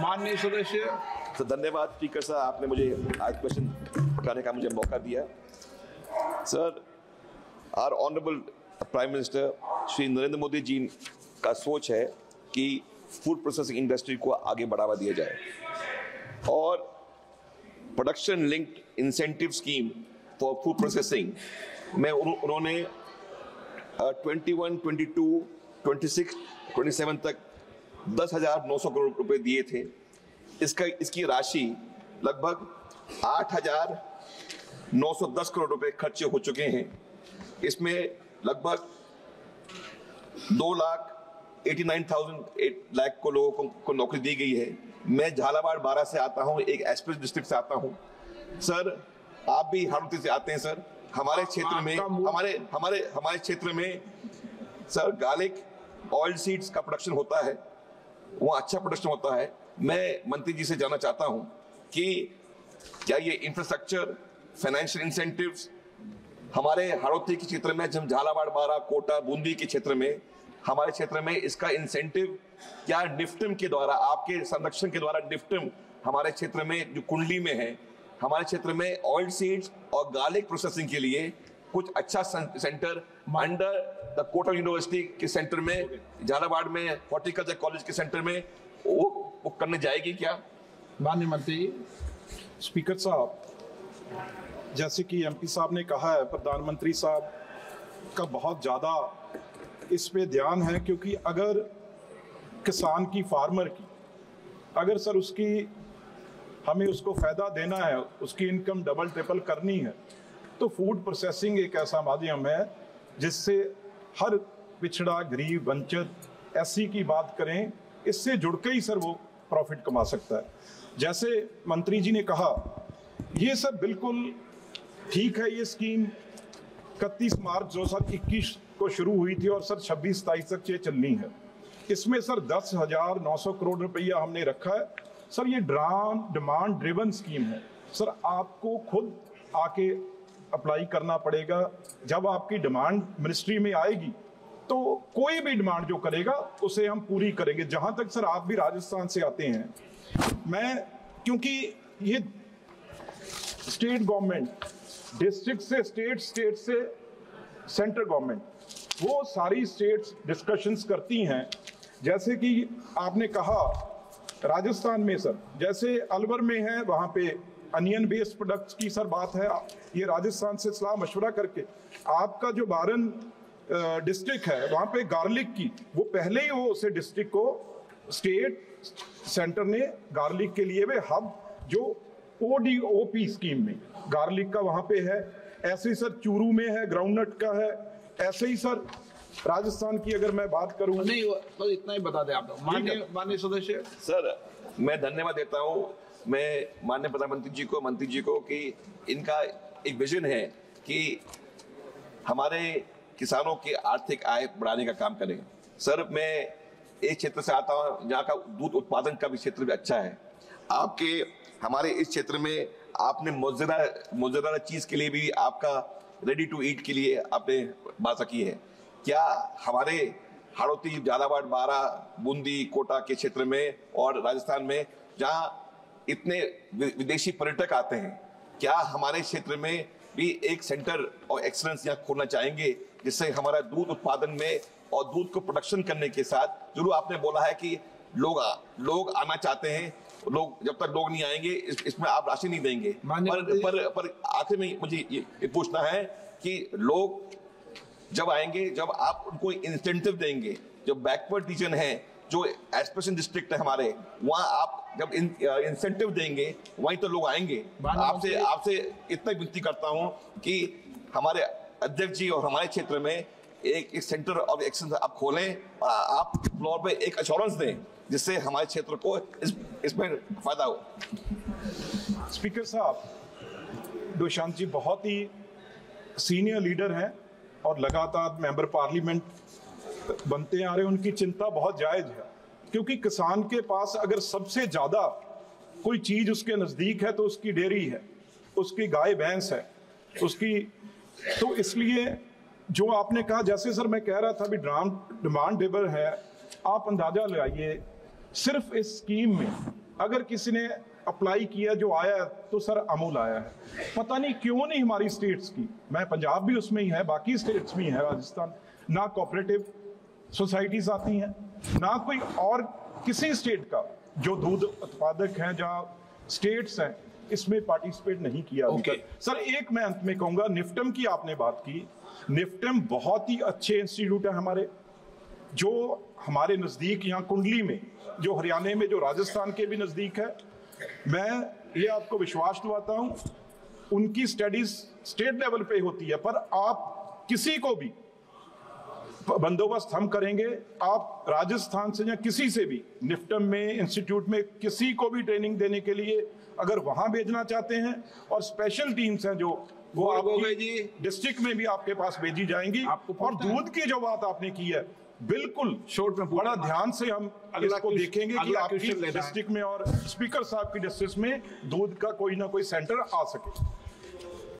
माननीय सदस्य। तो धन्यवाद स्पीकर साहब, आपने मुझे आज क्वेश्चन उठाने का मुझे मौका दिया। Sir, our honourable prime minister Shri Narendra Modi ji का सोच है कि फूड प्रोसेसिंग इंडस्ट्री को आगे बढ़ावा दिया जाए और production linked incentive scheme for food processing में उन्होंने 21, 22, 26, 27 तक 10,900 करोड़ रुपए दिए थे। इसकी राशि लगभग 8,910 करोड़ रुपए खर्चे हो चुके हैं। इसमें लगभग 2,89,000 को लोगों को नौकरी दी गई है। मैं झालावाड़ 12 से आता हूं, एक एस्पिरेंट डिस्ट्रिक्ट से आता हूं। सर, आप भी हाड़ौती से आते हैं सर। हमारे क्षेत्र में हमारे क्षेत्र में सर गार्लिक ऑयल सीड्स का प्रोडक्शन होता है, वो अच्छा प्रोडक्शन होता है। मैं मंत्री जी से जानना चाहता हूं कि क्या ये इंफ्रास्ट्रक्चर, फाइनेंशियल इंसेंटिव्स हमारे हाड़ौती के क्षेत्र में, जब झालावाड़, बारा, कोटा, बूंदी के क्षेत्र में, हमारे क्षेत्र में इसका इंसेंटिव क्या निफ्टम के द्वारा, आपके संरक्षण के द्वारा निफ्टम हमारे क्षेत्र में जो कुंडली में है, हमारे क्षेत्र में ऑयल सीड्स और गार्लिक प्रोसेसिंग के लिए कुछ अच्छा centre under the Kota university के सेंटर में, झालावाड़ में हॉर्टिकल्चर कॉलेज के सेंटर में वो करने जाएगी क्या? माननीय मंत्री। स्पीकर साहब, जैसे कि एमपी साहब ने कहा है, प्रधानमंत्री साहब का बहुत ज़्यादा इस पे ध्यान है, क्योंकि अगर किसान की, फार्मर की, अगर सर उसकी हमें उसको फ़ायदा देना है, उसकी इनकम डबल ट्रिपल करनी है, तो फूड प्रोसेसिंग एक ऐसा माध्यम है जिससे हर पिछड़ा, गरीब, वंचित, एससी की बात करें, इससे जुड़ के ही सर वो प्रॉफिट कमा सकता है। जैसे मंत्री जी ने कहा, ये सब बिल्कुल ठीक है। ये स्कीम 31 मार्च 2021 को शुरू हुई थी और सर 26-27 तक ये चलनी है। इसमें सर 10,900 करोड़ रुपया हमने रखा है। सर ये डिमांड ड्रिवन स्कीम है। सर आपको खुद आके अप्लाई करना पड़ेगा। जब आपकी डिमांड मिनिस्ट्री में आएगी तो कोई भी डिमांड जो करेगा उसे हम पूरी करेंगे। जहां तक सर आप भी राजस्थान से आते हैं, मैं, क्योंकि ये स्टेट गवर्नमेंट, डिस्ट्रिक्ट से स्टेट, स्टेट से सेंट्रल गवर्नमेंट, वो सारी स्टेट्स डिस्कशंस करती हैं। जैसे कि आपने कहा राजस्थान में सर, जैसे अलवर में है, वहाँ पे अनियन बेस्ड प्रोडक्ट्स की सर बात है। ये राजस्थान से सलाह मशवरा करके, आपका जो बारन डिस्ट्रिक्ट है वहाँ पे गार्लिक की, वो पहले ही वो उसे डिस्ट्रिक्ट को स्टेट सेंटर ने गार्लिक के लिए वे हब, जो ODOP स्कीम में गार्लिक का वहाँ पे है। ऐसे ही सर चूरू में है, ग्राउंडनट का है। ऐसे ही सर राजस्थान की अगर मैं बात करूं, नहीं तो इतना ही बता दें आप। माननीय सदस्य। सर, मैं धन्यवाद देता हूं मैं माननीय प्रधानमंत्री जी को, मंत्री जी को, कि इनका एक विजन है कि हमारे किसानों की आर्थिक आय बढ़ाने का काम करें। सर, मैं एक क्षेत्र से आता हूं जहां का दूध उत्पादन का भी क्षेत्र भी अच्छा है। आपके हमारे इस क्षेत्र में आपने मोज़रेला चीज के लिए भी, आपका रेडी टू ईट के लिए आपने बात की है। क्या हमारे हाड़ौती, झालावाड़, बारा, बूंदी, कोटा के क्षेत्र में और राजस्थान में जहां इतने विदेशी पर्यटक आते हैं, क्या हमारे क्षेत्र में भी एक सेंटर ऑफ एक्सीलेंस यहाँ खोलना चाहेंगे, जिससे हमारा दूध उत्पादन में और दूध को प्रोडक्शन करने के साथ, जरूर आपने बोला है कि लोग आना चाहते हैं, लोग जब तक लोग नहीं आएंगे इसमें आप राशि नहीं देंगे। पर आखिर में मुझे ये पूछना है कि लोग जब आएंगे, जब आप उनको इंसेंटिव देंगे, जो बैकवर्ड रीजन है, जो एस्पिरेशन डिस्ट्रिक्ट है हमारे, वहाँ आप जब इंसेंटिव देंगे वहीं तो लोग आएंगे। आपसे इतना विनती करता हूँ कि हमारे अध्यक्ष जी और हमारे क्षेत्र में एक सेंटर ऑफ एक्सीलेंस आप खोलें और आप फ्लोर पे एक एश्योरेंस दें, जिससे हमारे क्षेत्र को इसमें फायदा हो। स्पीकर साहब, दुष्यंत जी बहुत ही सीनियर लीडर हैं और लगातार मेंबर पार्लियामेंट बनते आ रहे हैं। उनकी चिंता बहुत जायज है, क्योंकि किसान के पास अगर सबसे ज्यादा कोई चीज उसके नजदीक है तो उसकी डेयरी है, उसकी गाय भैंस है, उसकी, तो इसलिए जो आपने कहा, जैसे सर मैं कह रहा था अभी डिमांड ड्रिवन है, आप अंदाजा लगाइए सिर्फ इस स्कीम में अगर किसी ने अप्लाई किया जो आया है, तो सर अमूल आया है। पता नहीं क्यों नहीं हमारी स्टेट्स की, मैं पंजाब भी उसमें ही है, बाकी स्टेट्स में है, राजस्थान, ना कोऑपरेटिव सोसाइटीज आती हैं, ना कोई और किसी स्टेट का जो दूध उत्पादक हैं, जहाँ स्टेट्स हैं, इसमें पार्टिसिपेट नहीं किया अभी तक। सर एक मैं अंत में कहूंगा, निफ्टम की आपने बात की, निफ्टम बहुत ही अच्छे इंस्टीट्यूट है हमारे, जो हमारे नजदीक यहाँ कुंडली में, जो हरियाणा में, जो राजस्थान के भी नजदीक है। मैं ये आपको विश्वास दिलाता हूँ, उनकी स्टडीज स्टेट लेवल पे होती है, पर आप किसी को भी बंदोबस्त हम करेंगे, आप राजस्थान से या किसी से भी निफ्टम में, इंस्टीट्यूट में किसी को भी ट्रेनिंग देने के लिए अगर वहां भेजना चाहते हैं, और स्पेशल टीम्स हैं जो वो आपकी डिस्ट्रिक्ट में भी आपके पास भेजी जाएंगी। और दूध की जो बात आपने की है, बिल्कुल शॉर्ट में बड़ा ध्यान से हम इसको देखेंगे कि आपकी क्वेश्चन लेना है। डिस्ट्रिक्ट में और स्पीकर साहब की डिस्ट्रिक्ट में दूध का कोई ना कोई सेंटर आ सके।